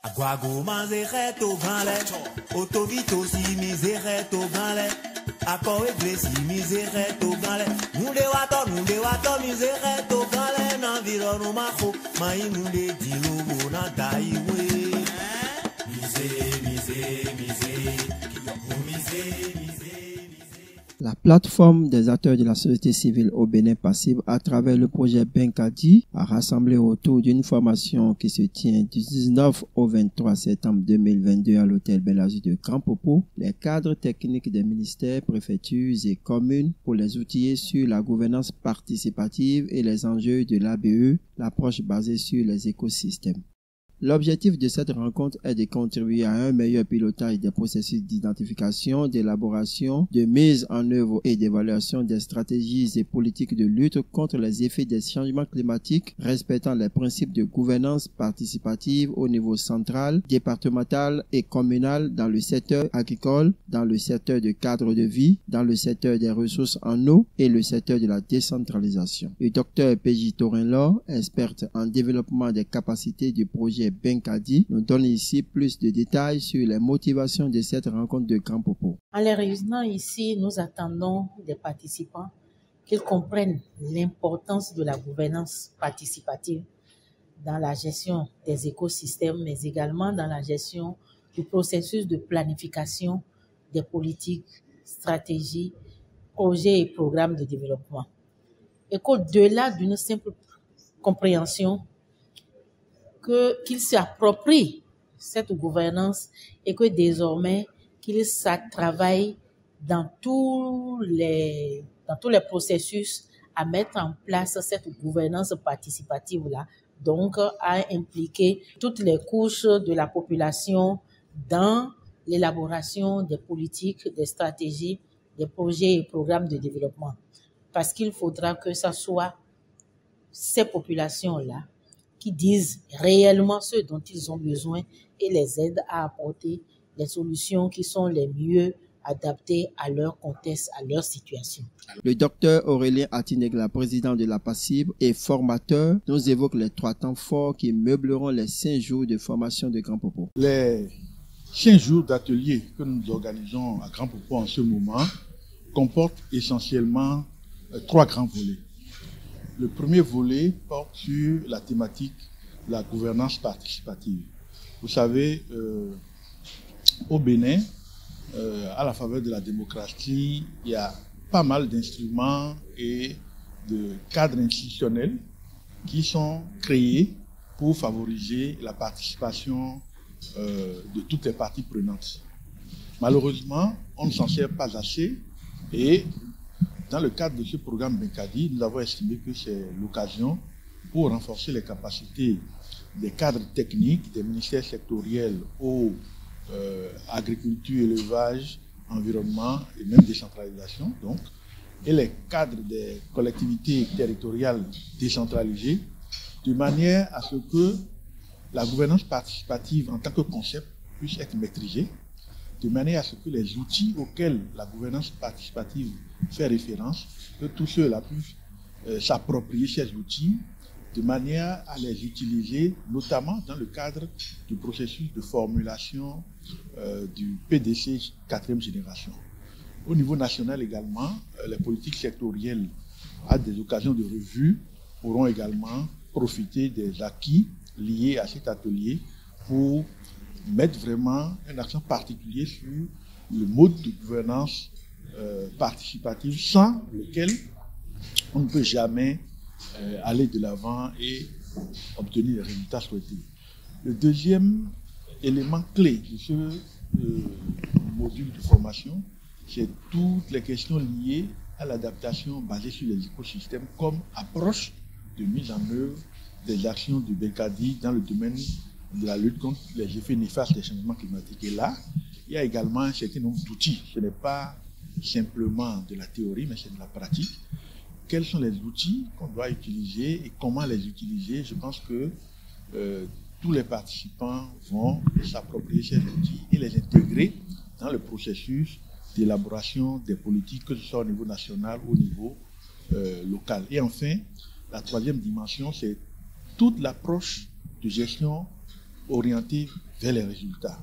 Aguago manzereto ganle, otovito si misereto ganle, ako eglesi misereto ganle, munde wato misereto ganle, nanviro no mako, mai munde dilobo na taiwe. La plateforme des acteurs de la société civile au Bénin passive à travers le projet Benkadi a rassemblé autour d'une formation qui se tient du 19 au 23 septembre 2022 à l'hôtel Bellagio de Grand Popo, les cadres techniques des ministères, préfectures et communes pour les outiller sur la gouvernance participative et les enjeux de l'ABE, l'approche basée sur les écosystèmes. L'objectif de cette rencontre est de contribuer à un meilleur pilotage des processus d'identification, d'élaboration, de mise en œuvre et d'évaluation des stratégies et politiques de lutte contre les effets des changements climatiques, respectant les principes de gouvernance participative au niveau central, départemental et communal dans le secteur agricole, dans le secteur de cadre de vie, dans le secteur des ressources en eau et le secteur de la décentralisation. Le Dr Péji Torin-Laure, experte en développement des capacités du projet Benkadi, nous donne ici plus de détails sur les motivations de cette rencontre de Grand Popo. En les réunissant ici, nous attendons des participants qu'ils comprennent l'importance de la gouvernance participative dans la gestion des écosystèmes, mais également dans la gestion du processus de planification des politiques, stratégies, projets et programmes de développement. Et qu'au-delà d'une simple compréhension, qu'ils s'approprient cette gouvernance et que désormais qu'ils travaillent dans tous les processus à mettre en place cette gouvernance participative-là, donc à impliquer toutes les couches de la population dans l'élaboration des politiques, des stratégies, des projets et programmes de développement. Parce qu'il faudra que ce soit ces populations-là qui disent réellement ce dont ils ont besoin et les aident à apporter les solutions qui sont les mieux adaptées à leur contexte, à leur situation. Le docteur Aurélien Atinegla, président de la PASSIB et formateur, nous évoque les 3 temps forts qui meubleront les 5 jours de formation de Grand Popo. Les 5 jours d'atelier que nous organisons à Grand Popo en ce moment comportent essentiellement 3 grands volets. Le premier volet porte sur la thématique de la gouvernance participative. Vous savez, au Bénin, à la faveur de la démocratie, il y a pas mal d'instruments et de cadres institutionnels qui sont créés pour favoriser la participation de toutes les parties prenantes. Malheureusement, on ne s'en sert pas assez et dans le cadre de ce programme Benkadi, nous avons estimé que c'est l'occasion pour renforcer les capacités des cadres techniques, des ministères sectoriels eau, agriculture, élevage, environnement et même décentralisation, donc, et les cadres des collectivités territoriales décentralisées, de manière à ce que la gouvernance participative en tant que concept puisse être maîtrisée, de manière à ce que les outils auxquels la gouvernance participative fait référence, que tous ceux-là puissent s'approprier ces outils de manière à les utiliser, notamment dans le cadre du processus de formulation du PDC 4e génération. Au niveau national également, les politiques sectorielles à des occasions de revue pourront également profiter des acquis liés à cet atelier pour mettre vraiment un accent particulier sur le mode de gouvernance participative sans lequel on ne peut jamais aller de l'avant et obtenir les résultats souhaités. Le deuxième élément clé de ce module de formation, c'est toutes les questions liées à l'adaptation basée sur les écosystèmes comme approche de mise en œuvre des actions du Benkadi dans le domaine de la lutte contre les effets néfastes des changements climatiques. Et là, il y a également un certain nombre d'outils. Ce n'est pas simplement de la théorie, mais c'est de la pratique. Quels sont les outils qu'on doit utiliser et comment les utiliser? Je pense que tous les participants vont s'approprier ces outils et les intégrer dans le processus d'élaboration des politiques, que ce soit au niveau national ou au niveau local. Et enfin, la troisième dimension, c'est toute l'approche de gestion orientés vers les résultats.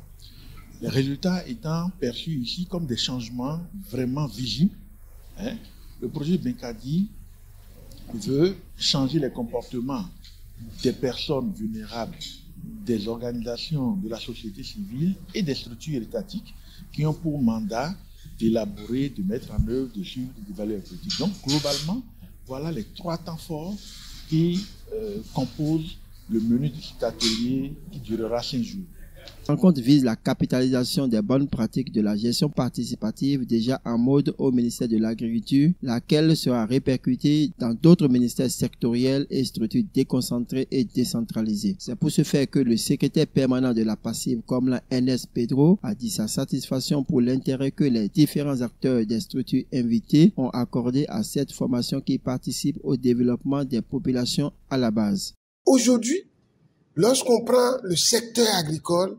Les résultats étant perçus ici comme des changements vraiment visibles. Le projet Benkadi veut changer les comportements des personnes vulnérables, des organisations de la société civile et des structures étatiques qui ont pour mandat d'élaborer, de mettre en œuvre, de suivre, d'évaluer les politiques. Donc, globalement, voilà les 3 temps forts qui composent le menu de cet atelier qui durera 5 jours. La rencontre vise la capitalisation des bonnes pratiques de la gestion participative déjà en mode au ministère de l'Agriculture, laquelle sera répercutée dans d'autres ministères sectoriels et structures déconcentrées et décentralisées. C'est pour ce faire que le secrétaire permanent de la passive comme la NS Pedro a dit sa satisfaction pour l'intérêt que les différents acteurs des structures invitées ont accordé à cette formation qui participe au développement des populations à la base. Aujourd'hui, lorsqu'on prend le secteur agricole,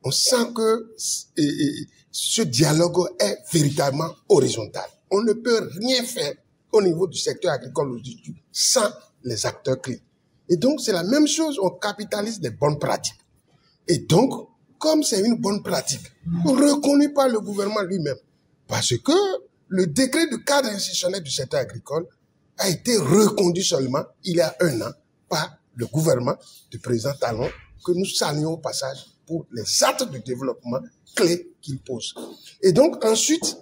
on sent que ce dialogue est véritablement horizontal. On ne peut rien faire au niveau du secteur agricole aujourd'hui sans les acteurs clés. Et donc, c'est la même chose, on capitalise des bonnes pratiques. Et donc, comme c'est une bonne pratique, reconnue par le gouvernement lui-même, parce que le décret de cadre institutionnel du secteur agricole a été reconduit seulement il y a 1 an par le gouvernement du président Talon, que nous saluons au passage pour les actes de développement clés qu'il pose. Et donc ensuite,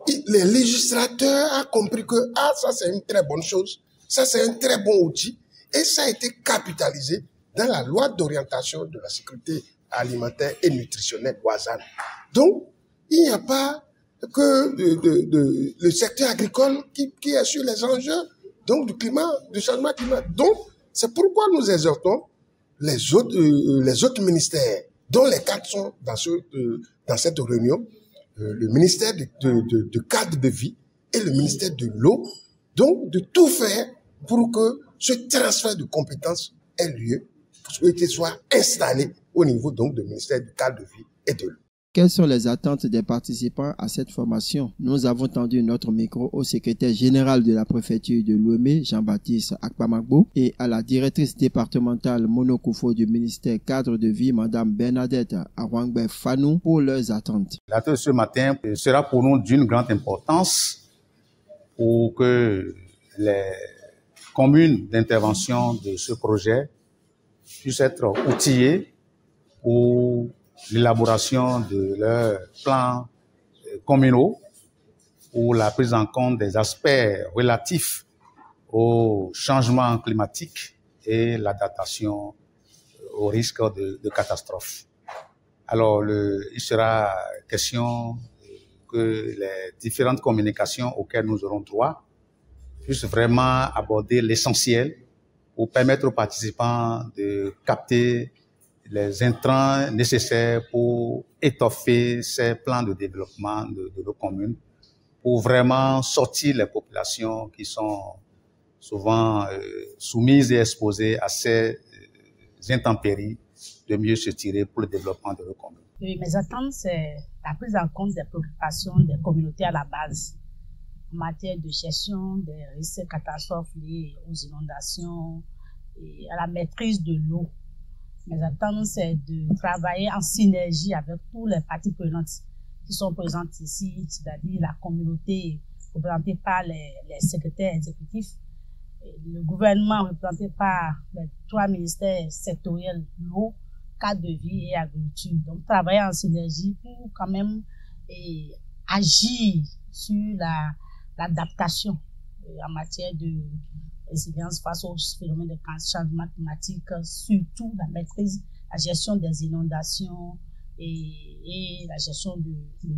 les législateurs ont compris que ça c'est une très bonne chose, ça c'est un très bon outil, et ça a été capitalisé dans la loi d'orientation de la sécurité alimentaire et nutritionnelle WASAN. Donc, il n'y a pas que le secteur agricole qui est sur les enjeux donc du climat, du changement climatique. Donc, c'est pourquoi nous exhortons les autres ministères, dont les 4 sont dans cette réunion, le ministère de cadre de vie et le ministère de l'eau, donc de tout faire pour que ce transfert de compétences ait lieu, pour qu'il soit installé au niveau donc du ministère du cadre de vie et de l'eau. Quelles sont les attentes des participants à cette formation? Nous avons tendu notre micro au secrétaire général de la préfecture de Lomé, Jean-Baptiste Akpamagbo, et à la directrice départementale Monokufo du ministère cadre de vie, Madame Bernadette Arwangbe Fanou, pour leurs attentes. L'atelier ce matin sera pour nous d'une grande importance pour que les communes d'intervention de ce projet puissent être outillées pour l'élaboration de leurs plans communaux pour la prise en compte des aspects relatifs au changement climatique et l'adaptation au risque de catastrophe. Alors, il sera question que les différentes communications auxquelles nous aurons droit puissent vraiment aborder l'essentiel pour permettre aux participants de capter les intrants nécessaires pour étoffer ces plans de développement de nos communes, pour vraiment sortir les populations qui sont souvent soumises et exposées à ces intempéries, de mieux se tirer pour le développement de nos communes. Oui, mes attentes, c'est la prise en compte des préoccupations des communautés à la base, en matière de gestion des risques catastrophes liés aux inondations et à la maîtrise de l'eau. Mes attentes, c'est de travailler en synergie avec tous les parties prenantes qui sont présentes ici, c'est-à-dire la communauté représentée par les secrétaires exécutifs, le gouvernement représenté par les 3 ministères sectoriels, l'eau, cadre de vie et agriculture. Donc, travailler en synergie pour quand même agir sur l'adaptation en matière de résilience face aux phénomènes de changement climatique, surtout la maîtrise, la gestion des inondations et la gestion de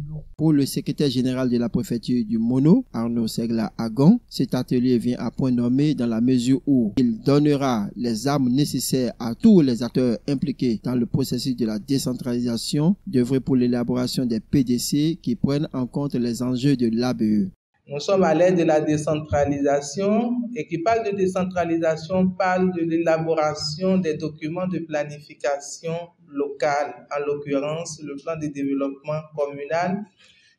l'eau. Pour le secrétaire général de la préfecture du Mono, Arnaud Segla Agon, cet atelier vient à point nommé dans la mesure où il donnera les armes nécessaires à tous les acteurs impliqués dans le processus de la décentralisation, d'œuvrer pour l'élaboration des PDC qui prennent en compte les enjeux de l'ABE. Nous sommes à l'ère de la décentralisation et qui parle de décentralisation parle de l'élaboration des documents de planification locale, en l'occurrence le plan de développement communal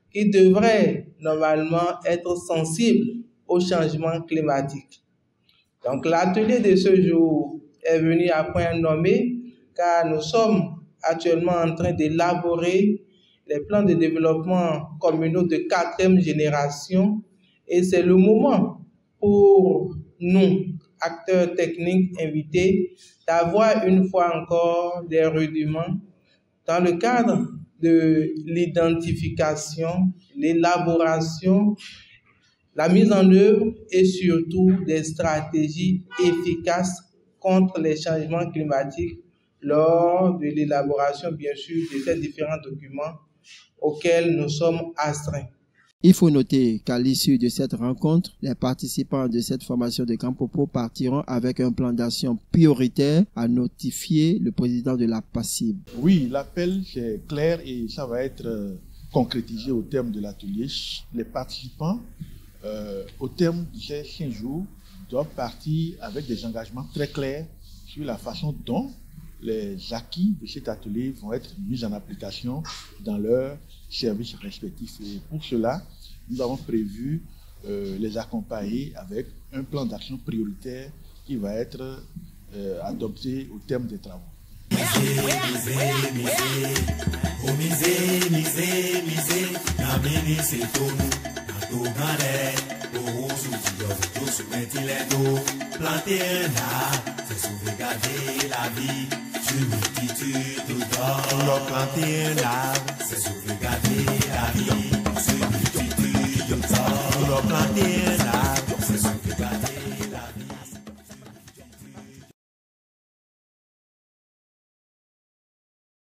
qui devrait normalement être sensible au changement climatique. Donc l'atelier de ce jour est venu à point nommé car nous sommes actuellement en train d'élaborer les plans de développement communaux de 4e génération et c'est le moment pour nous, acteurs techniques invités, d'avoir une fois encore des rudiments dans le cadre de l'identification, l'élaboration, la mise en œuvre et surtout des stratégies efficaces contre les changements climatiques lors de l'élaboration, bien sûr, de ces différents documents auxquels nous sommes astreints. Il faut noter qu'à l'issue de cette rencontre, les participants de cette formation de Campopo partiront avec un plan d'action prioritaire à notifier le président de la PACIB. Oui, l'appel c'est clair et ça va être concrétisé au terme de l'atelier. Les participants, au terme de ces 5 jours, doivent partir avec des engagements très clairs sur la façon dont les acquis de cet atelier vont être mis en application dans leurs services respectifs. Et pour cela, nous avons prévu les accompagner avec un plan d'action prioritaire qui va être adopté au terme des travaux. Planter un arbre, c'est sauvegarder la vie. Une multitude d'or. Planter un arbre, c'est sauvegarder la vie.